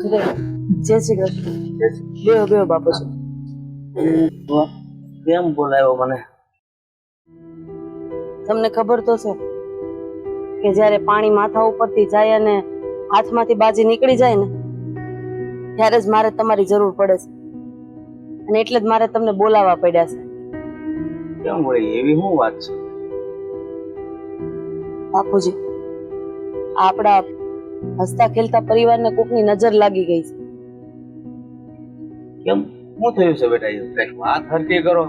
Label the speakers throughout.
Speaker 1: જય શ્રી કૃષ્ણ. બેહો બેહો બાપુજી.
Speaker 2: કેમ બોલાયો મને?
Speaker 1: તમને ખબર તો છે કે જ્યારે પાણી માથા ઉપરથી જાય અને હાથમાંથી બાજી નીકળી જાય ને ત્યારે જ મારે તમારી જરૂર પડે છે, અને એટલે જ મારે તમને બોલાવવા પડ્યા છે.
Speaker 2: કેમ વળી એવી શું વાત છે?
Speaker 1: બાપુજી, આપણા હસતા ખેલતા પરિવારને કોકની નજર લાગી ગઈ છે.
Speaker 2: કેમ શું થયું છે બેટા? કઈક વાત હરકી કરો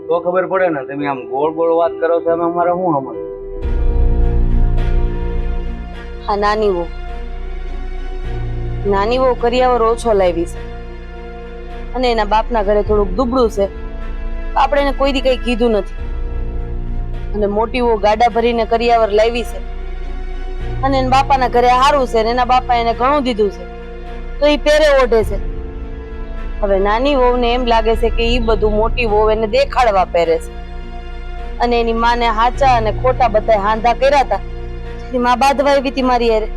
Speaker 2: તો ખબર પડે ને. તમે આમ ગોળ ગોળ વાત કરો છો એમાં અમારે શું સમજ?
Speaker 1: આ નાની વહુ કરિયાવર ઓછો લાવી છે, અને એના બાપના ઘરે થોડુંક દુબળું છે. આપણે એને કોઈ દી કઈ કીધું નથી, અને મોટી વહુ ગાડા ભરીને કરિયાવર લાવી છે, અને એના બાપાના ઘરે હારું છે, એના બાપા એને ઘણું દીધું છે, તો એ પેરે ઓઢે છે. હવે નાની વહુને એમ લાગે છે કે ઈ બધું મોટી વહુ એને દેખાડવા પહેરે છે, અને એની માને હાચા અને ખોટા બધા હાંધા કર્યા હતા. એની માં બાંધવા આવી હતી મારી હારે,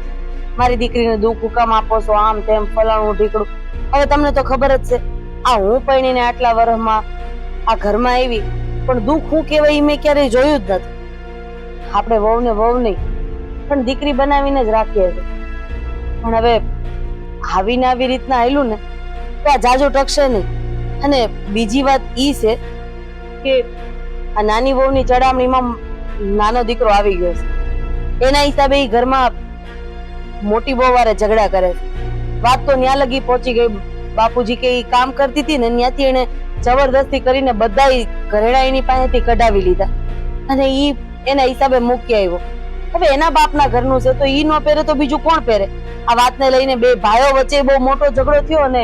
Speaker 1: મારી દીકરીને દુઃખ હુકામ આપો છો, આમ તેમ ફલાણું ઢીકડું. હવે તમને તો ખબર જ છે, આ હું પરણીને આટલા વર્ષમાં આ ઘરમાં આવી, પણ દુઃખ શું કહેવાય મેં ક્યારેય જોયું જ નથી. આપણે વહુને વહુ નહીં પણ દીકરી બનાવીને જ રાખીએ છીએ. પણ હવે આવીને આવી રીતના આવેલું ને તો આ જાજુ ટકશે નહીં. અને બીજી વાત ઈ છે કે આ નાની વહુની ચડામણીમાં નાનો દીકરો આવી ગયો છે. એના હિસાબે ઈ ઘરમાં મોટી વહુ વારે ઝઘડા કરે છે. વાત તો ન્યા લગી પહોંચી ગઈ બાપુજી કે ઈ કામ કરતી હતી ને ત્યાંથી એને જબરદસ્તી કરીને બધા ઘરેડા એની પાસેથી કઢાવી લીધા, અને ઈ એના હિસાબે મૂકી આવ્યો. હવે એના બાપના ઘરનું છે તો ઈ નો પહેરે તો બીજું કોણ પહેરે? આ વાતને લઈને બે ભાઈઓ વચ્ચે બહુ મોટો ઝઘડો થયો, અને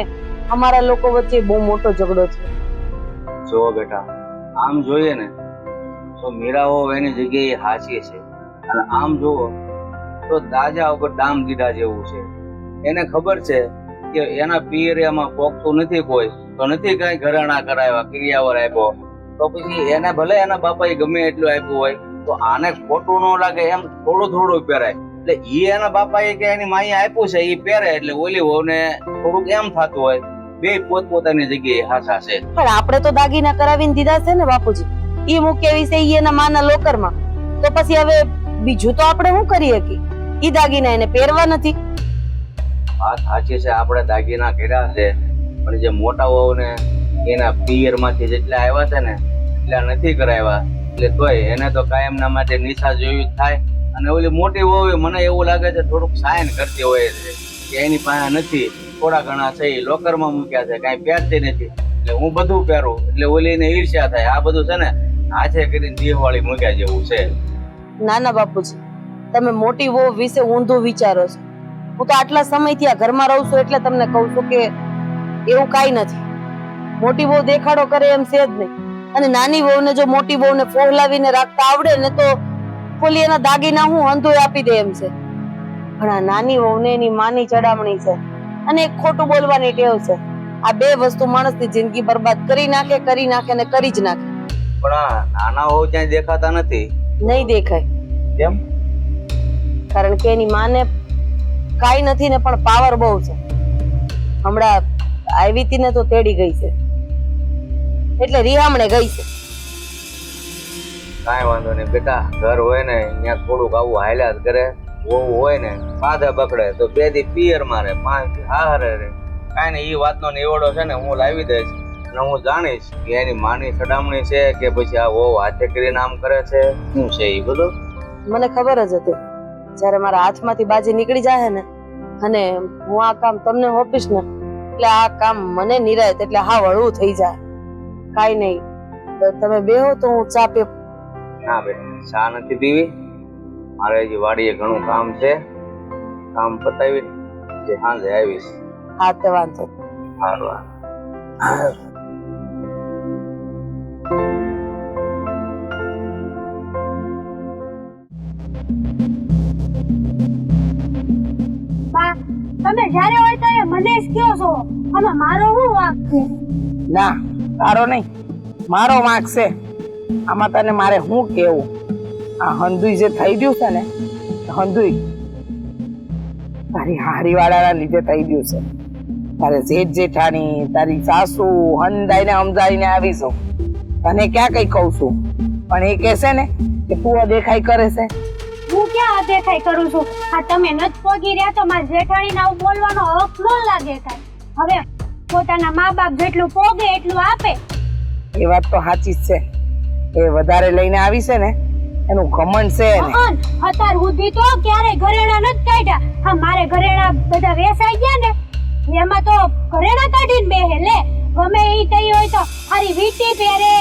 Speaker 1: અમારા લોકો વચ્ચે બહુ મોટો ઝઘડો થયો.
Speaker 2: જો બેટા, આમ જોઈએ ને તો મીરાઓ એની જગ્યાએ હાચી છે, અને આમ જુઓ તો દાજા ઉપર ડામ દીધા જેવું છે. એને ખબર છે કે એના પિયરિયામાં પોખતું નથી કોઈ, તો નથી કઈ ઘરેણા કરાવ્યા, ક્રિયાવર આપ્યો, તો પછી એને ભલે એના બાપાએ ગમે એટલું આપ્યું હોય તો આને ખોટું ન લાગે એમ થોડું થોડું પહેરાય. એટલે ઈ એના બાપાએ કે એની માએ આપ્યું છે ઈ પહેરે, એટલે ઓલી વહુને થોડુંક એમ થતું હોય. બે પોતપોતાની જગ્યાએ હાચા છે.
Speaker 1: પણ આપણે તો દાગીના કરાવીને દીધા છે ને બાપુજી. ઈ મૂકે વિશે ઈ એના માના લોકરમાં, તો પછી હવે બીજું તો આપણે શું કરી શકીએ? ઈ દાગીના એને પહેરવા નથી.
Speaker 2: વાત સાચી છે, આપણે દાગીના કર્યા છે, પણ જે મોટા વહુ ને એના પિયર માંથી જેટલા આવ્યા છે ને એટલા નથી કરાવ્યા. એટલે તોય એને તો કાયમના માટે નિશા જોયું થાય. અને ઓલી મોટી વહુ મને એવું લાગે છે થોડુંક સાયન કરતી હોય છે કે એની પાસે નથી, થોડા ઘણા છે એ લોકરમાં મૂક્યા છે, કાંઈ પહેરતી નથી, એટલે હું બધું પહેરું. એટલે ઓલીને ઈર્ષ્યા થાય. આ બધું છે ને હાથે કરીને દિવાળી મૂક્યા જેવું છે.
Speaker 1: ના ના બાપુજી, તમે મોટી વહુ વિશે ઊંધું વિચારો છો. હું તો આટલા સમયથી આ ઘરમાં રહું છું એટલે તમને કહું છું કે એવું કાંઈ નથી. મોટી વહુ દેખાડો કરે એમ છે જ નહીં. અને નાની વહુને જો મોટી વહુને ફોહલાવીને રાખતા આવડે ને તો ખોલી એના દાગીના હું અંધું આપી દે એમ છે. પણ આ નાની વહુને એની માની ચડામણી છે, અને એક ખોટું બોલવાની ટેવ છે. આ બે વસ્તુ માણસની જિંદગી બરબાદ કરી નાખે ને કરી જ નાખે.
Speaker 2: પણ આ નાના વહુ ક્યાંય દેખાતા નથી.
Speaker 1: નહીં દેખાય.
Speaker 2: કેમ?
Speaker 1: કારણ કે એની માને કાઈ નથી ને પણ પાવર બહુ છે. હમણાં આવી હતી ને તો તેડી ગઈ છે, એટલે રિહામણે ગઈ છે.
Speaker 2: કાંઈ વાંધો નહીં બેટા, ઘર હોય ને અહીંયા થોડુંક આવું હાલ્યા જ કરે. વહુ હોય ને બાધા પકડે તો બે દી પિયર મારે, 5 દી હારે રે. કાંઈ ને ઈ વાતનો નિવડો છે ને હું લાવી દઈશ, અને હું જાણીશ કે એની માની સડામણી છે કે પછી આ વહુ હાથે કરીને આમ કરે છે, શું છે એ બધું.
Speaker 1: મને ખબર જ હતી જયારે મારા હાથમાંથી બાજી નીકળી જાય ને અને હું આ કામ તમને હોપીશ ને એટલે આ કામ મને નિરાય એટલે હા હળવું થઈ જાય. કાઈ નહીં, તમે બેહો તો હું ચા પી.
Speaker 2: ના બેટા, ચા નથી પીવી. મારે હજી વાડીએ ઘણું કામ છે, કામ પતાવી જે સાંજે આવીશ.
Speaker 1: હા તે વાંધો.
Speaker 2: સારું.
Speaker 3: તમે જ્યારે હોય ત્યારે મને જ કહો છો, આમાં મારો શું વાંક છે?
Speaker 4: ના, તારો નહીં, મારો વાંક છે. આમાં તને મારે શું કેવું? આ હંધુઈ જે થઈ ગયું છે ને, હંધુઈ તારી હારીવાળાના લીધે થઈ ગયું છે. તારે જેઠ જેઠાણી, તારી સાસુ હંધાઈને સમજાવીને આવીશું. તને ક્યાં કઈ કહું છું, પણ એ કહેશે ને કે તું અદેખાઈ કરે છે.
Speaker 3: હું ક્યાં અદેખાઈ કરું છું? આ તમે નથી પોગી રહ્યા તો મારા જેઠાણીને આવું બોલવાનો હક ન લાગે કાંઈ. હવે પોતાના મા બાપ જેટલું પોગે એટલું આપે.
Speaker 4: એ વાત તો સાચી જ છે. એ વધારે લઈને આવી છે ને એનું ઘમંડ છે એને.
Speaker 3: અત્યાર સુધી તો ક્યારે ઘરેણા નથી કાઢ્યા. હા, મારે ઘરેણા બધા વેચાઈ ગયા ને એમાં તો ઘરેણા કાઢીને બેહે. લે ગમે ઈ થઈ હોય તો હારી વીટી પહેરે.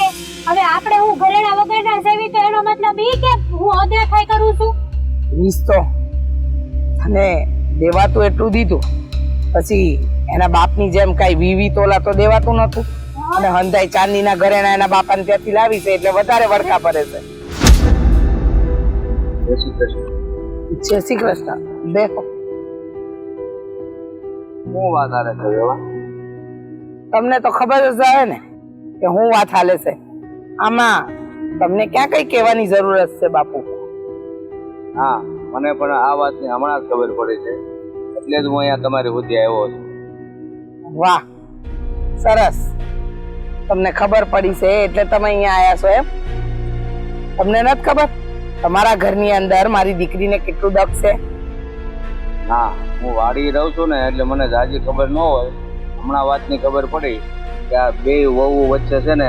Speaker 3: હવે આપણે હું ઘરેણા વગરના સેવી તો એનો મતલબ ઈ કે હું અદેખાઈ કરું છું?
Speaker 4: વીસ તો અને દેવાતું એટલું દીધું, પછી એના બાપની જેમ કઈ 20 તોલા તો દેવાતું નતું. અને હંધાઈ ચાંદીના ઘરેણા એના બાપાને ત્યાંથી લાવી છે એટલે વધારે વડકા પડે છે. જય શ્રી કૃષ્ણ. દેખો
Speaker 2: હું વાત હાલે છે વેવાણ?
Speaker 4: તમને તો ખબર જ આવે ને કે હું વાત હાલે છે. આમાં તમને ક્યાં કઈ કહેવાની જરૂરત છે બાપુ?
Speaker 2: હા, મને પણ આ વાતની હમણાં જ ખબર પડી છે, એટલે જ હું અહીંયા તમારી સુધી આવ્યો છું.
Speaker 4: વાહ, સરસ. તમને ખબર પડી છે એટલે તમે અહીંયા આયા છો એમ? તમને નથી ખબર તમારા ઘરની અંદર મારી દીકરીને કેટલું દખ છે?
Speaker 2: હા, હું વાડી રહું છું ને એટલે મને જાજી ખબર ન હોય. હમણાં વાતની ખબર પડી કે આ બે વહુ વચ્ચે છે ને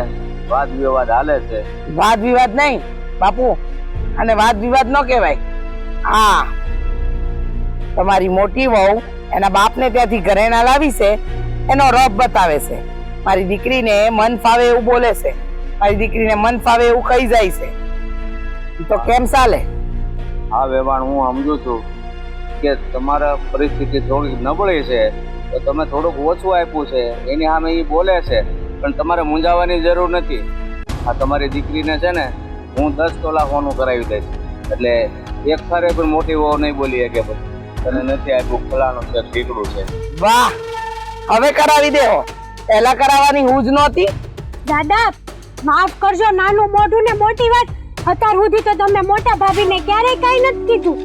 Speaker 2: વાદ વિવાદ હાલે છે.
Speaker 4: વાદ વિવાદ નહીં બાપુ, અને વાદ વિવાદ ન કહેવાય. હા, તમારી મોટી વહુ એના બાપને ત્યાંથી ઘરેણા લાવી છે એનો રબ બતાવે છે. મારી દીકરીને મન ફાવે એવું બોલે છે, મારી દીકરીને મન ફાવે એવું કહી જાય છે. તો કેમ ચાલે?
Speaker 2: હા વેવાણ, હું સમજુ છું કે તમારા પરિસ્થિતિ થોડી નબળી છે તો તમે થોડુંક ઓછું આપ્યું છે એની સામે એ બોલે છે, પણ તમારે મૂંઝાવાની જરૂર નથી. આ તમારી દીકરીને છે ને હું 10 તોલા સોનું કરાવી દઈશ, એટલે એક સારે પણ મોટી વહુ નહીં બોલી કે પછી તને નથી આપ્યું, ફલાણું છે, ઠીકડું છે.
Speaker 4: વાહ, હવે કરાવી દેવો. પહેલા કરાવવાની હું જ નહોતી.
Speaker 3: દાદા માફ કરજો, નાનું મોઢું ને મોટી વાત. અત્યાર સુધી તો તમે મોટા ભાભીને ક્યારેય કઈ નથી કીધું.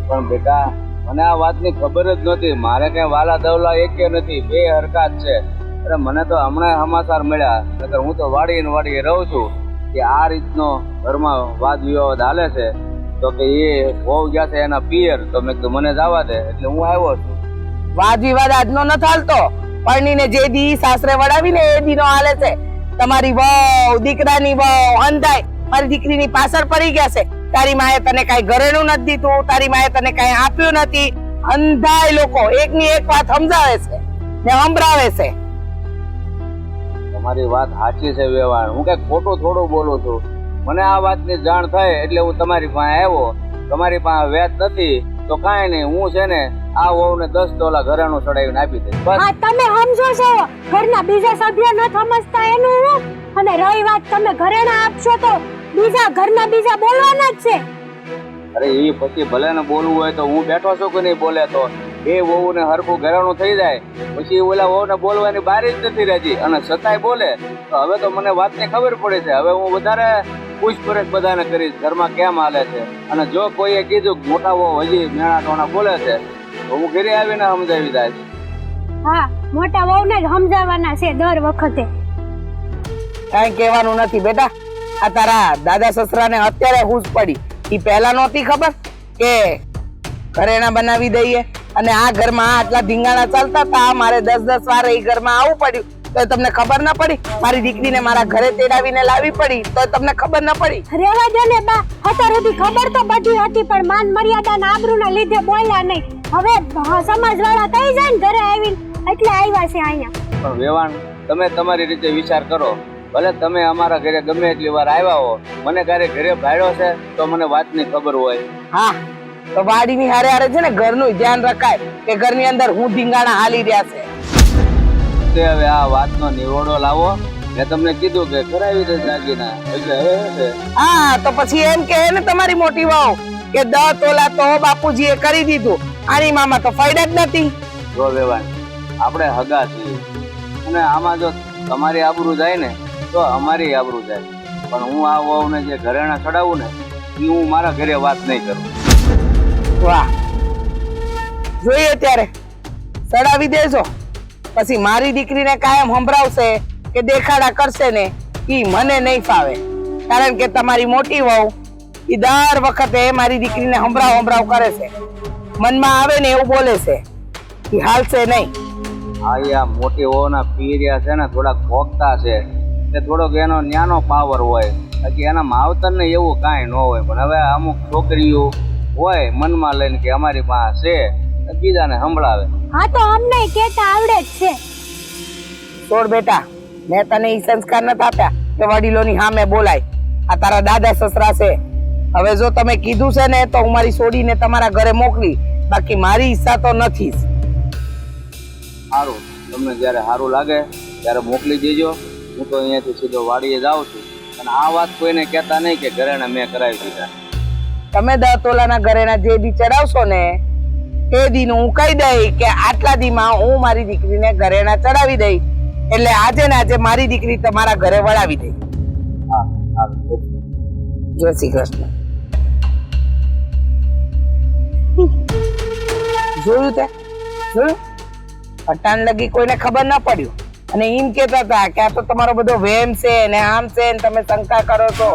Speaker 2: પણ બેટા, મને આ વાતની ખબર જ નહોતી. મારે કઈ વાલા દવલા એકે નથી, બે હરકત છે. અરે મને તો હમણાં સમાચાર મળ્યા, નકર હું તો વાડીએ રહું છું કે આ રીતનો ઘરમાં વાદ વિવાદ હાલે છે. તો કે એ વહુ ગયા છે એના પિયર, તો મેં કીધું મને જવા દે, એટલે હું આવ્યો છું.
Speaker 4: વાદ વિવાદ આજનો નથી હાલતો, પરણીને જે દી સાસરે વડાવીને એ દીનો હાલે છે. તમારી વહુ, દીકરાની વહુ અંધાઈ મારી દીકરીની પાછળ પડી ગયા છે. તારી માએ તને કઈ ઘરેણું નથી દીધું, તારી માએ તને કઈ આપ્યું નથી. અંધાઈ લોકો એકની એક વાત સમજાવે છે ને સંભળાવે છે.
Speaker 2: તમારી વાત સાચી છે વેવાણ, હું કઈ ખોટું થોડું બોલું છું. મને આ વાતની જાણ થઈ એટલે હું તમારી પાસે આવ્યો. તમારી પાસે વ્યાજ નથી તો કાંઈ નહીં, હું છે ને આ વહુને 10 તોલા ઘરેણું ચડાવીને આપી દઈશ. બસ.
Speaker 3: હા, તમે સમજો છો, ઘરના બીજા સભ્ય ન સમજતા એનું હું. અને રહી વાત તમે ઘરેણા આપશો તો ઘરના બીજા બોલવાના જ છે.
Speaker 2: અરે એ પછી ભલે ને બોલવું હોય તો હું બેઠો છું કે નહીં બોલે તો બે વહુને હરખું ઘરેણું થઈ જાય પછી ઓલા વહુને બોલવાની બારી જ નથી રહેતી અને છતાંય બોલે. તો હવે તો મને વાતની ખબર પડી છે. હવે હું વધારે પૂછપરછ બધાને કરીશ ઘરમાં કેમ હાલે છે, અને જો કોઈએ કીધું મોટા વહુ હજી મેણા ટોણા બોલે છે તો હું ઘરે આવીને સમજાવી દઈશ.
Speaker 3: હા, મોટા વહુને જ સમજાવવાના છે દર વખતે.
Speaker 4: કઈ કહેવાનું નથી બેટા. આ તારા દાદા સસરાને અત્યારે હુશ પડી, ઈ પહેલા નહોતી ખબર કે ઘરેણા બનાવી દઈએ અને આ ઘરમાં આટલા ધીંગાણા ચાલતા હતા. મારે 10-10 વાર એ ઘરમાં આવવું પડ્યું તો તમને ખબર ના પડી? મારી દીકરીને મારા ઘરે તેડાવીને લાવી પડી તો તમને ખબર ના પડી?
Speaker 3: રેવા દે ને બા, અત્યાર સુધી ખબર તો બધી હતી પણ માન મર્યાદા ના આબરૂના લીધે બોલ્યા નહીં. હવે સમાજવાળા કહી જાય ને ઘરે આવીને એટલે આવ્યા છે અહીંયા.
Speaker 2: પણ વેવાણ, તમે તમારી રીતે વિચાર કરો. ભલે તમે અમારા ઘરે ગમે એટલી વાર આવ્યા હો, મને ક્યારે ઘરે ભાડ્યો છે તો મને વાતની ખબર હોય.
Speaker 4: હા, તો વાડીની હારે હારે છે ને ઘરનું ધ્યાન રખાય કે ઘરની અંદર હું ધીંગાણા હાલી રહ્યા છે.
Speaker 2: હવે આ વાતનો નિરોડો લાવો. મેં તમને કીધું કે કરાવી દે દાગીના, એટલે હવે છે.
Speaker 4: હા, તો પછી એમ કે ને તમારી મોટી વહુ કે 10 તોલા તો બાપુજીએ કરી દીધું, આની મામા તો ફાયદા જ નથી.
Speaker 2: જો વેવાણ, આપણે હગા છીએ અને આમાં જો તમારી આબરૂ જાય ને તો અમારી આબરૂ જાય. પણ હું આ વહુને જે ઘરેણા ચડાવું ને એ હું મારા ઘરે વાત નહીં કરું.
Speaker 4: વાહ, જોઈએ ત્યારે સડાવી દેજો. પછી મારી દીકરીને કાયમ સંભળાવશે કે દેખાડા કરશે ને ઈ મને નહીં ફાવે. કારણ કે તમારી મોટી વહુ ઈ દર વખતે મારી દીકરીને સંભળાવ કરે છે. મનમાં આવે ને એવું બોલે છે. ઈ હાલશે નહીં.
Speaker 2: આ મોટી હોવાના પીરિયા છે ને થોડાક ભોગતા છે કે થોડોક એનો ન્યાનો પાવર હોય, બાકી એના માવતર ને એવું કાંઈ ન હોય. પણ હવે અમુક છોકરીઓ હોય મનમાં લઈને કે અમારી પાસે છે, બીજાને સંભળાવે.
Speaker 3: હા તો અમને કેતા આવડે જ છે.
Speaker 4: છોડ બેટા, મેં તને ઈ સંસ્કાર નથી આપ્યા કે વડીલોની સામે બોલાય. આ તારા દાદા સસરા છે. હવે જો તમે કીધું છે ને તો હું મારી છોડીને તમારા ઘરે મોકલી, બાકી મારી ઈચ્છા તો નથી જ.
Speaker 2: સારું, તમને જ્યારે સારું લાગે ત્યારે મોકલી દેજો. હું તો અહીંયાથી સીધો વાડીએ જાઉં છું. અને આ વાત કોઈને કહેતા નહીં કે ઘરેણા મેં કરાવી દીધા.
Speaker 4: તમે 10 તોલાના ઘરેણા જે દી ચડાવશો ને તે દી હું કહી દઈ કે આટલા દીમાં હું મારી દીકરીને ઘરેણા ચડાવી દઈ, એટલે આજે ને આજે મારી દીકરી તમારા ઘરે વળાવી દઈ.
Speaker 2: હા સારું.
Speaker 4: જય શ્રી કૃષ્ણ. જોયું તે જોયું? પટાણ લગી કોઈને ખબર ના પડ્યું અને એમ કેતા હતા કે આ તો તમારો બધો વહેમ છે ને આમ છે ને તમે શંકા કરો છો.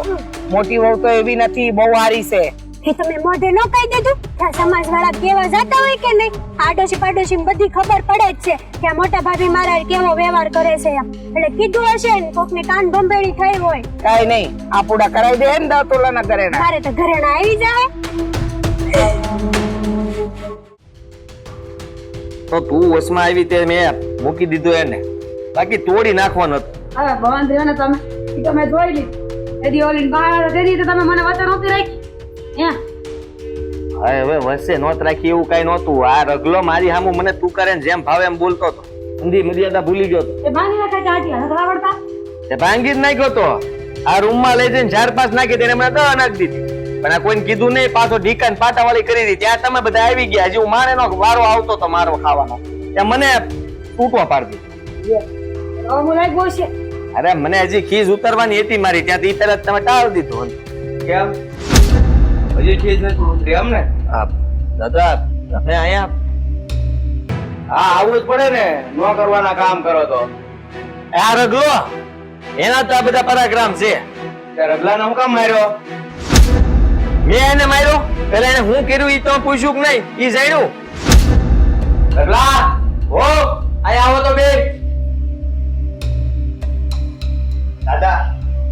Speaker 4: મોટી વહુ તો એવી નથી, બહુ સારી છે.
Speaker 3: કે તમે મોઢે નો કહી દીધું કે સમાજ વાળા કેવા જતા હોય કે નહીં? આડોશી પાડોશી બધી ખબર પડે જ છે કે આ મોટા ભાભી મારા કેવો વ્યવહાર કરે છે એમ. એટલે કીધું હશે ને કોકને કાન ભંભેડી થઈ હોય.
Speaker 4: કાઈ નહીં, આ પૂડા કરાવી દે ને 10 તોલાના ઘરેણા.
Speaker 3: મારે તો ઘરેણા આવી જાય.
Speaker 5: તો તું વસમાં આવી તે મેં મૂકી દીધું એને, બાકી તોડી નાખવાનું હતું.
Speaker 1: હવે ભવાન દેવાને તમે જોઈ લીધું. એદી ઓલી બહાર કરી તો તમે મને વચન નહોતી રાખી.
Speaker 5: હવે વસે નોત રાખી એવું કઈ નહોતું. આ રગલો મારી સામું મને તું કરે ને જેમ ભાવે એમ બોલતો હતો. ઊંધી મર્યાદા ભૂલી ગયો તો.
Speaker 1: એ ભાંગી નાખા ચાટીયા નથી આવડતા.
Speaker 5: તે ભાંગી જ નાખ્યો તો. આ રૂમમાં લઈ જઈને 4-5 નાખી તેને મને 10 નાખી દીધી. પણ આ કોઈને કીધું નહીં. પાછો ઢીકાન પાટાવાળી કરી દીધી. ત્યાં તમે બધા આવી ગયા. હજી હું મારે નો વારો આવતો તો મારો ખાવાનો, ત્યાં મને તૂટવા પાડતી. અરે મને હજી ખીજ ઉતરવાની હતી મારી, ત્યાંથી પેલા તમે ટાળ દીધું.
Speaker 2: કેમ હજી ચીજ નથી ઉતરી એમ ને?
Speaker 5: હા દાદા, તમે અહીંયા
Speaker 2: હા આવું જ પડે ને, ન કરવાના કામ કરો તો.
Speaker 5: આ રગલો એના તો આ બધા પરાક્રમ છે.
Speaker 2: રગલાને હું કામ માર્યો?
Speaker 5: મેં એને માર્યો? પેલા એને હું કર્યું ઈ તો પૂછ્યું કે નહીં? ઈ જાણ્યું?
Speaker 2: રગલા
Speaker 5: ઓ અહીંયા આવો તો બે.
Speaker 2: દાદા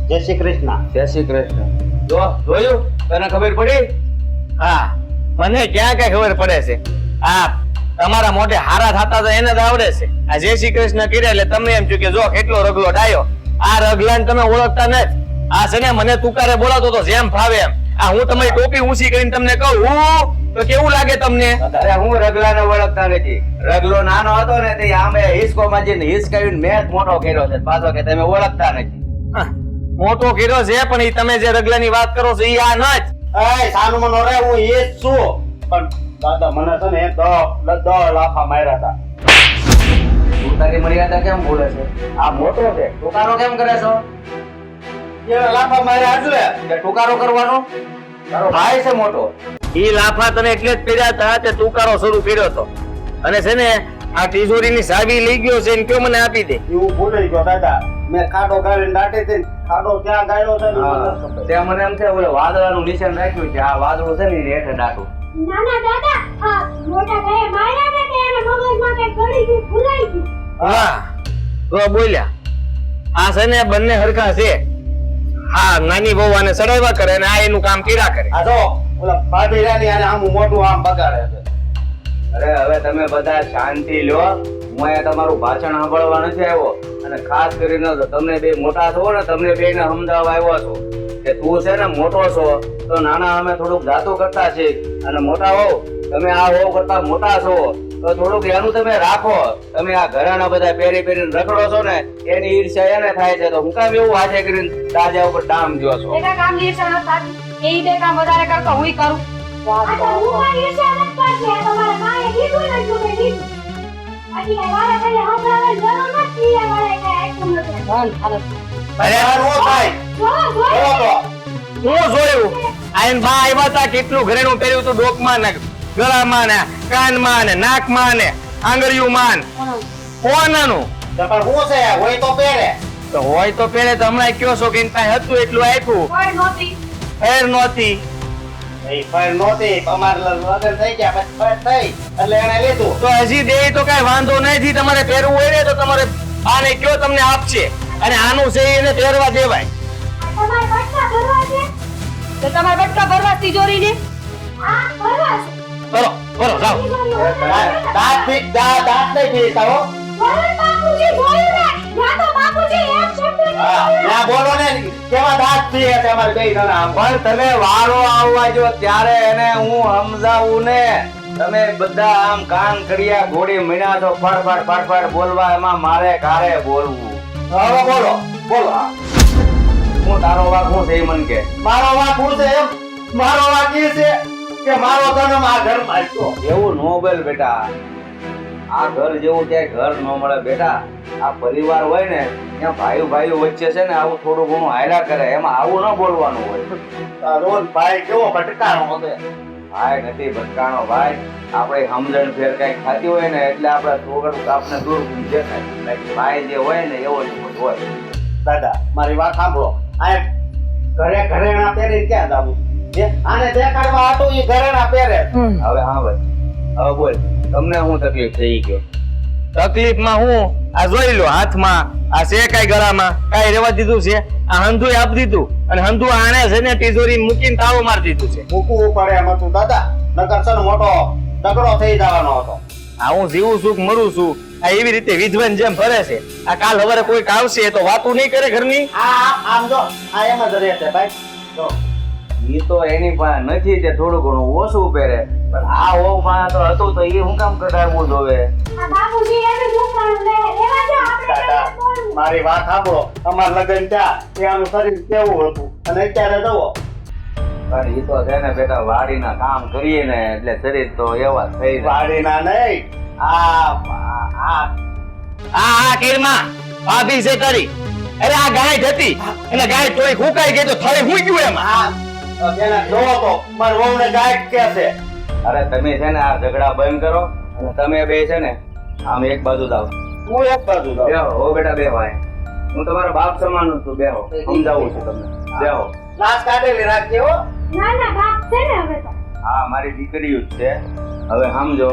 Speaker 5: જય શ્રી કૃષ્ણ.
Speaker 2: જય શ્રી કૃષ્ણ. જોયું તને ખબર પડી?
Speaker 5: હા મને ક્યાં કઈ ખબર પડે છે. આ તમારા મોઢે હારા થતા તો એને જ આવડે છે. આ જય શ્રી કૃષ્ણ કર્યા એટલે તમને એમ થયું કે જો કેટલો રગલો ડાયો. આ રગલાને તમે ઓળખતા નથી. આ છે ને મને તુકારે બોલાવતો તો જેમ ફાવે એમ. આ હું તમારી ટોપી ઊંચી કરીને તમને કહું તો કેવું લાગે તમને?
Speaker 2: અરે હું રગલાને ઓળખતા નથી. રગલો નાનો હતો ને તે આમે હિસકોમાં જઈને હિસકાવીને મેં જ મોટો કર્યો છે. પાછો કે તમે ઓળખતા નથી.
Speaker 5: મોટો કર્યો છે પણ ઈ તમે જે રગલાની વાત કરો છો ઈ આ નથી.
Speaker 6: એ સાનું મનો રે, હું એ જ છું. પણ દાદા મને છે ને 10 લાફા માર્યા હતા.
Speaker 2: તું તારી મર્યાદા કેમ બોલે છે? આ મોટો છે, ટુકારો કેમ કરે છો?
Speaker 6: એ લાફા માર્યા એટલે
Speaker 2: કે ટુકારો કરવાનો? તારો ભાઈ છે મોટો.
Speaker 5: ઈ લાફા તને એટલે જ પીડ્યા હતા તે તુકારો શરૂ કર્યો હતો. અને છે ને આ તિજોરીની ચાવી લઈ ગયો છે ને કયો મને આપી દે.
Speaker 6: એવું ભૂલાઈ ગયો દાદા. મેં ખાડો ગાળીને દાટી હતી. ખાડો ક્યાં ગાળ્યો છે ને મને નથી ખબર.
Speaker 2: ત્યાં મને એમ છે ઓલે વાદળાનું નિશાન રાખ્યું છે. આ વાદળું છે ને એ હેઠે ડાટું.
Speaker 3: નાના દાદા આ મોટા ભાઈએ માર્યા ને તે એના મગજમાં કઈ ગળી ગયું, ભૂલાઈ ગયું.
Speaker 5: હા તો બોલ્યા. આ છે ને બંને હરખા છે. હા નાની બહુ આને સડાવ્યા કરે અને આ એનું કામ કર્યા કરે.
Speaker 6: આ જો ઓલા ભાભી રાની આને આમ મોટું આમ બગાડે છે.
Speaker 2: અરે હવે તમે બધા શાંતિ લ્યો. હું અહીંયા તમારું ભાષણ સાંભળવા નથી આવ્યો. અને ખાસ કરીને તમને બે મોટા છો ને, તમને બે ને સમજાવવા આવ્યો છો કે તું છે ને મોટો છો તો નાના અમે થોડુંક જાતું કરતા છે, અને મોટા હોવ તમે આ હોવ કરતા મોટા છો તો થોડુંક એનું તમે રાખો. તમે આ ઘરાના બધા પહેરી પહેરીને રખડો છો ને એની ઈર્ષ્યા એને થાય છે. તો હું કામ એવું હાથે કરીને દાજા ઉપર ડામ દ્યો છો?
Speaker 1: એકા કામ ઈર્ષા ન થાતી. એ બે કામ વધારે કરતો હુંય કરું.
Speaker 3: આ તો હું મારી ઈર્ષ્યા નથી કરતી. આ તમારા માએ કીધું ને તો મેં કીધું. બાકી આ વાળા કઈ હંભળાવે જરૂર નથી. આ વાળા કઈ આટલું નથી.
Speaker 1: ધન થાલે.
Speaker 5: અરે
Speaker 6: નો થાય.
Speaker 3: જો
Speaker 6: બોલો તો.
Speaker 5: હું જોયું. આયન બા આવ્યા હતા કેટલું ઘરેણું પહેર્યું તું ડોકમાં નાખ્યું. ગળામાં ને કાનમાં ને નાકમાં ને આંગળીઓમાં કોનાનું
Speaker 6: તો પણ હું છે હોય તો પહેરે
Speaker 5: તો હોય તો પેલે તો હમણાં કયો છો કે કાંઈ હતું એટલું આપ્યું
Speaker 3: કોઈ નહોતી.
Speaker 5: ફેર નહોતી
Speaker 6: એ પણ નહોતી અમારે લગ્ન થઈ ગયા પછી ફેર થઈ એટલે એને લીધું
Speaker 5: તો હજી દે તો કઈ વાંધો નથી તમારે પહેરવું હોય ને તો તમારે આને કયો તમને આપશે અને આનું છે એને પહેરવા દેવાય
Speaker 3: તમારે બટકા ભરવા છે?
Speaker 1: તો તમારા બટકા ભરવા તિજોરીને
Speaker 3: આ ભરવા છે.
Speaker 5: કરો કરો જાઓ
Speaker 6: દાંત નહીં પીતા હો
Speaker 3: બોલો બાપુજી, બોલો ને. યા તો બાપુજી એક શબ્દ નહીં
Speaker 6: હા
Speaker 3: બોલે.
Speaker 6: ના બોલો ને કેવા દાંત પીએ છે અમારે બે જણા આમ
Speaker 2: પણ તમે વારો આવવા જો ત્યારે એને હું સમજાવું ને તમે બધા આમ કાન કડિયા ઘોડી મીણા તો ફડ બોલવા એમાં મારે કારે બોલવું
Speaker 6: હવે બોલો બોલો હા.
Speaker 2: હું તારો વાક હું છે ઈ મન કે
Speaker 6: મારો વાક હું છે એમ મારો વાક એ છે કે મારો જન્મ આ ઘરમાં થયો.
Speaker 2: એવું નો બોલ બેટા આ ઘર જેવું ક્યાંય ઘર ન મળે બેટા આ પરિવાર હોય ને ત્યાં ભાઈઓ વચ્ચે છે ને આવું થોડું ઘણું હાયલા કરે એમાં આવું ન બોલવાનું હોય
Speaker 6: આ રોજ ભાઈ કેવો ભટકાણો હતો
Speaker 2: ભાઈ નથી ભટકાણો ભાઈ આપણે સમજણ ફેર કઈ ખાતી હોય ને એટલે આપણે થોડુંક આપણે દૂર દેખાય ભાઈ જે હોય ને એવો જ હોય
Speaker 6: દાદા મારી વાત સાંભળો આ ઘરે ઘરેણા પહેરી ક્યાં જાવું આને દેખાડવા હતું એ ઘરેણા પહેરે
Speaker 2: હવે હા ભાઈ હવે બોલ તમને શું તકલીફ થઈ ગયો
Speaker 5: તકલીફમાં હું આ જોઈ લો હાથમાં આ છે કઈ ગળામાં કઈ રેવા દીધું છે આ હંધુય આપી દીધું અને હંધુ આણે છે ને તિજોરી મૂકીને તાળું મારી દીધું છે
Speaker 6: મૂકવું પડે એમ હતું દાદા નકર છે ને મોટો તગડો થઈ જવાનો હતો
Speaker 5: આ હું જીવું છું કે મરું છું આ એવી રીતે વિધવન જેમ ફરે છે આ કાલ હવારે કોઈક આવશે તો વાતું નહીં કરે ઘરની
Speaker 6: આમ જો આ એમ જ રહે છે ભાઈ જો
Speaker 2: ઈ તો એની પાસે નથી તે થોડું ઘણું ઓછું પહેરે પણ આ ઓ પાસે તો હતું તો એ હું કામ કઢાવવું જોવે
Speaker 3: આ બાપુજી એનું દુકાન લે. લેવા જો આપણે
Speaker 6: દાદા
Speaker 3: બોલવું.
Speaker 6: મારી વાત સાંભળો અમાર લગ્ન ત્યાં ત્યાંનું શરીર કેવું હતું અને અત્યારે જુઓ
Speaker 2: પણ ઈ તો છે ને બેટા વાડીના કામ કરીએ ને એટલે શરીર તો એવા થઈ જાય
Speaker 6: વાડીના નહીં
Speaker 5: આ કેરમાં ભાભી છે તારી અરે આ ગાય હતી એટલે ગાય થોડી ફૂંકાઈ ગઈ તો થોડી હું ગયું એમાં
Speaker 6: બેના જોવો તો મારી વહુને ગાય કે છે
Speaker 2: અરે તમે છે ને આ ઝઘડા બંધ કરો અને તમે બે છે ને આમ એક બાજુ જાઓ
Speaker 6: હું એક બાજુ જાઉં.
Speaker 2: બેહો હો બેટા બે ભાઈ હું તમારા બાપ સમાન છું બેહો સમજાવું છું તમને બેહો
Speaker 6: લાશ કાઢેલી રાખજે હો
Speaker 3: ના ના બાપ છે ને હવે તો.
Speaker 2: હા મારી દીકરીઓ જ છે હવે સમજો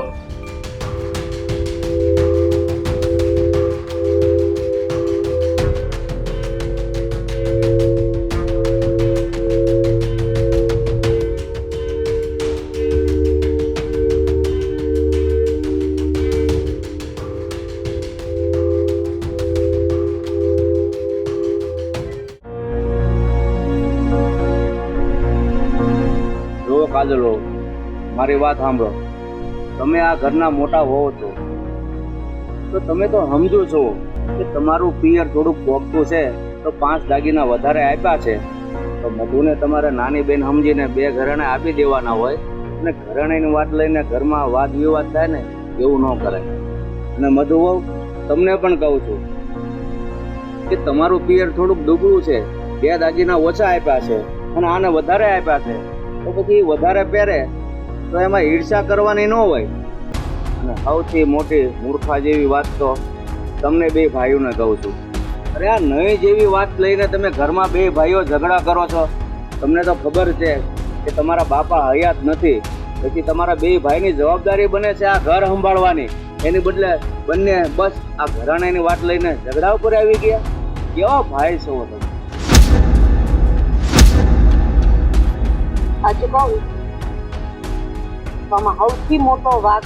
Speaker 2: જો કાજલો મારી વાત સાંભળો તમે આ ઘરના મોટા હોવ છો તો તમે તો સમજો છો કે તમારું પિયર થોડુંક પોગતું છે તો 5 દાગીના વધારે આપ્યા છે તો મધુને તમારે નાની બેન સમજીને 2 ઘરેણા આપી દેવાના હોય અને ઘરેણાની વાત લઈને ઘરમાં વાદ વિવાદ થાય ને એવું ન કરાય અને મધુ વહુ તમને પણ કહું છું કે તમારું પિયર થોડુંક ડૂબળું છે 2 દાગીના ઓછા આપ્યા છે અને આને વધારે આપ્યા છે તો પછી વધારે પહેરે તો એમાં ઈર્ષા કરવાની ન હોય અને સૌથી મોટી મૂર્ખા જેવી વાત તો તમને 2 ભાઈઓને કહું છું અરે આ નહીં જેવી વાત લઈને તમે ઘરમાં 2 ભાઈઓ ઝઘડા કરો છો તમને તો ખબર છે કે તમારા બાપા હયાત નથી પછી તમારા 2 ભાઈની જવાબદારી બને છે આ ઘર સંભાળવાની એની બદલે બંને બસ આ ઘરાણાની વાત લઈને ઝઘડા ઉપર આવી ગયા કેવા ભાઈ છો તમે
Speaker 1: આજે કહું તો આમાં સૌથી મોટો વાક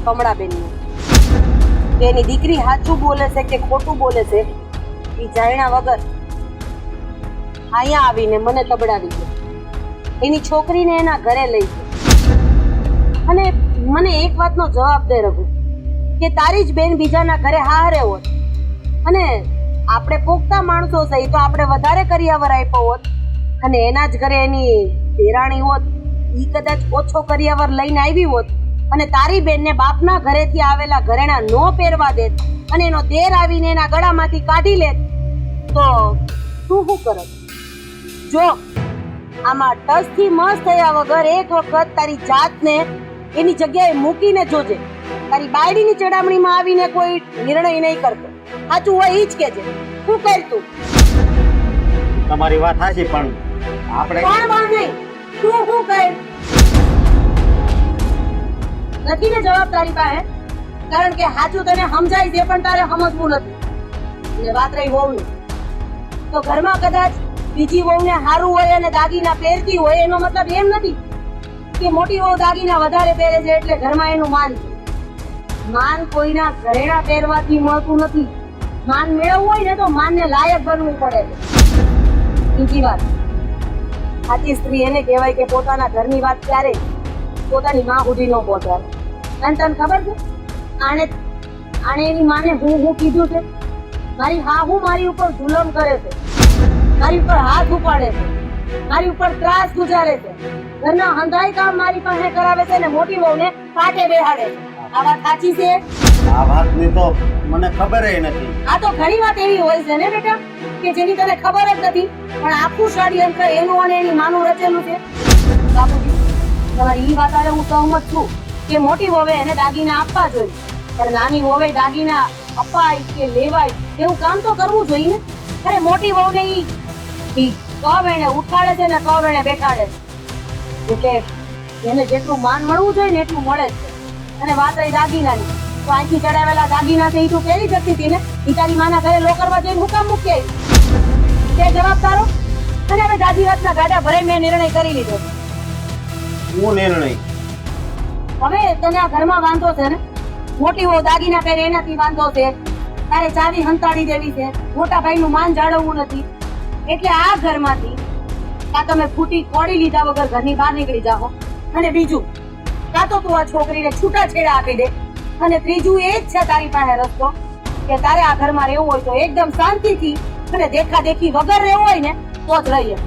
Speaker 1: કમળાબેનનો કે એની દીકરી સાચું બોલે છે કે ખોટું બોલે છે એ જાણ્યા વગર અહીંયા આવીને મને તબડાવી ગઈ એની છોકરીને એના ઘરે લઈ ગઈ અને મને એક વાતનો જવાબ દે રઘુ કે તારી જ બેન બીજાના ઘરે હારે હોત અને આપણે પોખતા માણસો છે તો આપણે વધારે કરિયાવર આપ્યો હોત અને એના જ ઘરે એની દેરાણી હોત ઈ કદાચ ઓછો કરિયાવર લઈને આવી હોત અને તારી બેનને બાપના ઘરેથી આવેલા ઘરેણા નો પહેરવા દેત અને એનો દેર આવીને એના ગળામાંથી કાઢી લેત તો તું શું કરત જો આમાં ટસથી મસ્ત થયા વગર એક વખત તારી જાતને એની જગ્યાએ મૂકીને જોજે. તારી બાયડીની ચડામણીમાં આવીને કોઈ નિર્ણય નહીં કરતો. સાચું હોય ઈ જ કેજે. શું કર તું?
Speaker 6: તમારી વાત સાચી, પણ આપણે
Speaker 1: પણ નહીં, તું શું કર? નથી ને જવાબ તારી પાસે? કારણ કે સાચું તને સમજાય છે પણ તારે સમજવું નથી. અને વાત રહી વહુની, તો ઘરમાં કદાચ બીજી વહુને સારું હોય અને દાગીના પહેરતી હોય એનો મતલબ એમ નથી કે મોટી વહુ દાગીના વધારે પહેરે છે એટલે ઘરમાં એનું માન છે. માન કોઈના ઘરેણા પહેરવાથી મળતું નથી. માન મેળવવું હોય ને તો માનને લાયક બનવું પડે છે. બીજી વાત, સાચી સ્ત્રી એને કહેવાય કે પોતાના ઘરની વાત ક્યારેય પોતાની માં સુધી ન પહોંચાડે. અને તને ખબર છે આણે એની માને હું કીધું છે? મારી હું મારી ઉપર જુલમ કરે છે, મારી ઉપર હાથ ઉપાડે છે, મારી ઉપર ત્રાસ ગુજારે છે, ઘરના હંધાઈ કામ મારી પાસે કરાવે છે ને મોટી વહુને પાટે બેહાડે છે. આ વાત સાચી છે?
Speaker 6: આ વાતની તો મને ખબર નથી.
Speaker 1: આ તો ઘણી વાત એવી હોય છે ને બેટા કે જેની તને ખબર જ નથી, પણ આખું ષડયંત્ર એનું અને એની માનું રચેલું છે. બાપુજી, તમારી ઈ વાત આરે હું સહમત છું કે મોટી વહુએ એને દાગીના આપવા જોઈએ, પણ નાની વહુએ દાગીના અપાય કે લેવાય એવું કામ તો કરવું જોઈએ ને. અરે મોટી વહુને ઈ કવ એને ઉઠાડે છે ને કવ એને બેઠાડે છે, એટલે એને જેટલું માન મળવું જોઈએ ને એટલું મળે છે. અને વાત રહી દાગીનાની, તો અહીંથી ચડાવેલા દાગીના છે ઈ તું કેવી જતી હતી ને? ઈ તારી માના ઘરે લોકરમાં જઈને મુકામ મૂકી આવી. તે જવાબ તારો. અને હવે દાદી વાતના ગાડા ભરે મેં નિર્ણય કરી લીધો.
Speaker 6: હું નિર્ણય?
Speaker 1: હવે તને આ ઘરમાં વાંધો છે ને? મોટી વહુ દાગીના પહેરે એનાથી વાંધો છે, તારે ચાવી હંતાડી દેવી છે, મોટા ભાઈનું માન જાળવવું નથી, એટલે આ ઘરમાંથી કાં તમે ફૂટી કોડી લીધા વગર ઘરની બહાર નીકળી જાઓ, અને બીજું કાં તો તું આ છોકરીને છૂટાછેડા આપી દે, અને ત્રીજું એ જ છે તારી પાસે રસ્તો કે તારે આ ઘરમાં રહેવું હોય તો એકદમ શાંતિથી અને દેખાદેખી વગર રહેવું હોય ને તો જ રહીએ.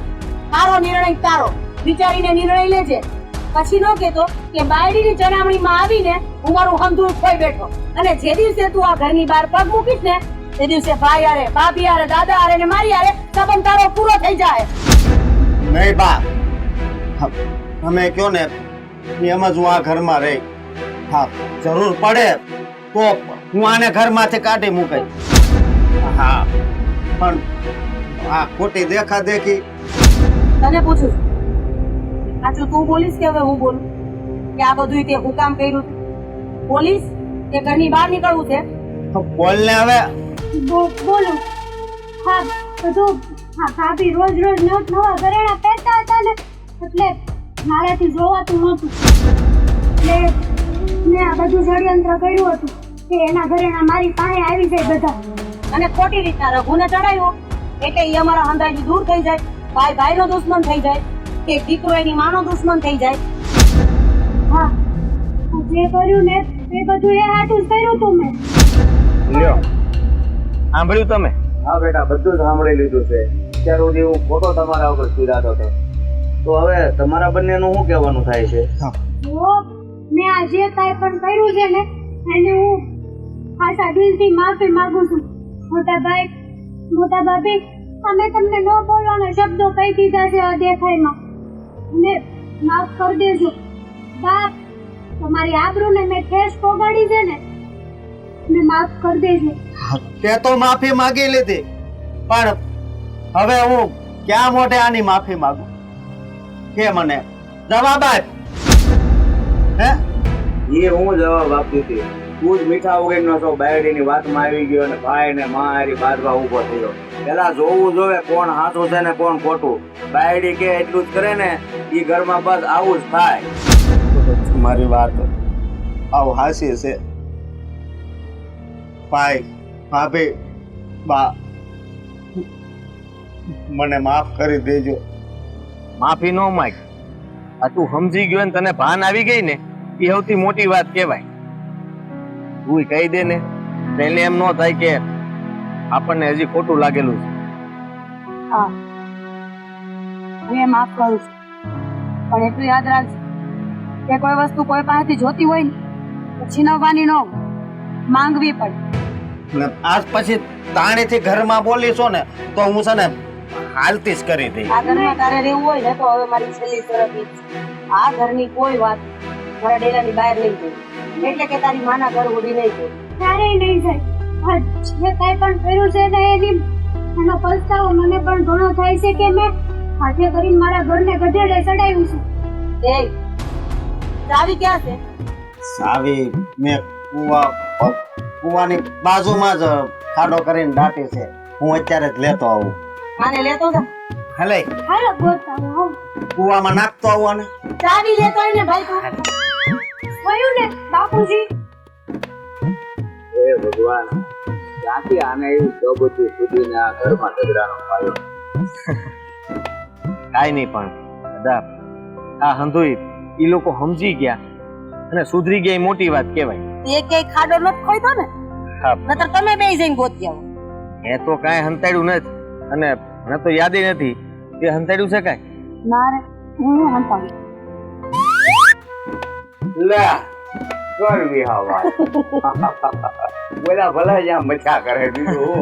Speaker 1: તારો નિર્ણય તારો, વિચારીને નિર્ણય લેજે. પછી ન કહેતો કે બાયડીની ચડામણીમાં આવીને હું મારું હમધૂળ ખોઈ બેઠો, અને જે દિવસે તું આ ઘરની બહાર પગ મૂકીશ ને તે દિવસે ભાઈ આરે, ભાભી આરે, દાદા આરે ને મારી આરે સંબંધ તારો પૂરો થઈ જાય.
Speaker 6: નહીં બા, તમે કયો ને એમ જ હું આ ઘરમાં રહી. હા, જરૂર પડે તો હું આને ઘરમાંથી કાઢી મૂકાય. હા, પણ આ ખોટી દેખાદેખી.
Speaker 1: તને પૂછું, સાચું તું બોલીશ કે હવે હું બોલું? કે આ બધું તે હું કામ કર્યું? બોલીશ કે ઘરની બહાર નીકળવું છે?
Speaker 6: બોલ ને હવે.
Speaker 3: બોલું. હા, બધું ભાભી રોજ નવા ઘરેણા પહેરતા હતા ને એટલે મારાથી જોવાતું નહોતું, એટલે મેં આ બધું ષડયંત્ર કર્યું હતું કે એના ઘરેણા મારી પાસે આવી જાય બધા,
Speaker 1: અને ખોટી રીતના રઘુને ચડાવ્યો એટલે એ અમારા હંધાઈથી દૂર થઈ જાય, ભાઈ ભાઈનો દુશ્મન થઈ જાય, કે દીકરો એની માનો દુશ્મન થઈ જાય.
Speaker 3: હા, જે કર્યું ને એ બધું એ હાટું જ કર્યું તું મેં.
Speaker 5: લ્યો, સાંભળ્યું તમે?
Speaker 2: હા બેટા, બધું જ સાંભળી લીધું છે. અત્યાર સુધી હું ખોટો તમારા ઉપર ચીડાતો હતો, તો હવે તમારા બંનેનું શું કહેવાનું થાય છે?
Speaker 3: જો મેં આ જે કાંઈ પણ કર્યું છે ને એને હું ખાસા દિલથી માફી માંગુ છું. મોટા ભાઈ, મોટા ભાભી, અમે તમને ન બોલવાના શબ્દો કહી દીધા છે અદેખાઈમાં, અને માફ કરી દેજો. બાપ, તમારી આબરૂને મેં ઠેસ પોગાડી છે ને, મેં માફ કરી દેજો.
Speaker 6: તે તો માફી માંગી લીધી, પણ હવે હું ક્યાં મોઢે આની માફી માંગુ? કે મને જવાબ આપ. હે,
Speaker 2: એ હું જવાબ આપતી હતી, તું જ મીઠા વગરનો છો. બાયડીની વાતમાં આવી ગયો અને ભાઈ ને માં હારી બાજવા ઉભો થયો. પેલા જોવું જોવે કોણ સાચું છે ને કોણ ખોટું. બાયડી કે એટલું જ કરે ને એ ઘરમાં બસ આવું જ થાય.
Speaker 6: મારી વાત આવું હાસી છે. ભાઈ, ભાભી, બા, મને માફ કરી દેજો.
Speaker 5: માફી નો માંગ. આ તું સમજી ગયો ને તને ભાન આવી ગઈ ને એ સૌથી મોટી વાત કહેવાય. તું કહી દે ને એટલે એમ ન થાય કે આપણને હજી ખોટું લાગેલું છે.
Speaker 1: હા, હું માફ કરું છું, પણ એટલું યાદ રાખજો કે કોઈ વસ્તુ કોઈ પાસેથી જોતી હોય ને તો છીનવવાની ન હોય, માંગવી પડે.
Speaker 6: ને આજ પછી તાણીથી ઘરમાં બોલીશો ને તો હું છે ને હાલતી જ કરી દઈ.
Speaker 1: આ ઘરમાં તારે રહેવું હોય ને તો હવે મારી છેલ્લી શરત એ છે, આ ઘરની કોઈ વાત મારા ડેરાની બહાર લઈ ગઈ એટલે કે તારી માના ઘર ઉડી નહીં ગઈ.
Speaker 3: ક્યારેય નહીં જાય. આ જે કાંઈ પણ કર્યું છે ને એનો પસ્તાવો મને પણ ઘણો થાય છે કે મેં હાથે કરીને મારા ઘરને ગધેડે ચડાવ્યું છે.
Speaker 1: એ ચાવી ક્યાં છે?
Speaker 6: સાવી મેં કુવાની બાજુમાં જ ખાડો કરીને દાટી છે. હું અત્યારે જ લેતો આવું.
Speaker 1: આને લેતો જા.
Speaker 6: હલે
Speaker 3: હાલો ગોતતા આવું.
Speaker 6: કુવામાં નાખતો આવું અને
Speaker 1: ચાવી લેતો હોય ને ભાઈ તું.
Speaker 3: થયું ને બાપુજી?
Speaker 2: હે ભગવાન, ક્યાંથી આને એવું સબૂતી સુધીને આ ઘરમાં ઝઘડાનો પાયો?
Speaker 5: કાઈ નહીં પણ દાદા, આ હંધુઈ ઈ લોકો સમજી ગયા અને સુધરી ગયા એ મોટી વાત કહેવાય.
Speaker 1: તે ક્યાંય ખાડો નથી ખોઈતો ને?
Speaker 5: હા,
Speaker 1: નતર તમે બે જઈને ગોતી આવો.
Speaker 5: એ તો કાંઈ હંતાડ્યું નથી અને મને તો યાદ નથી કે હંતાડ્યું છે કાંઈ.
Speaker 1: મારે હું હંતાવી.
Speaker 2: લે કરવી હવા બોલા ભલા જ્યાં મજા કરે બીજું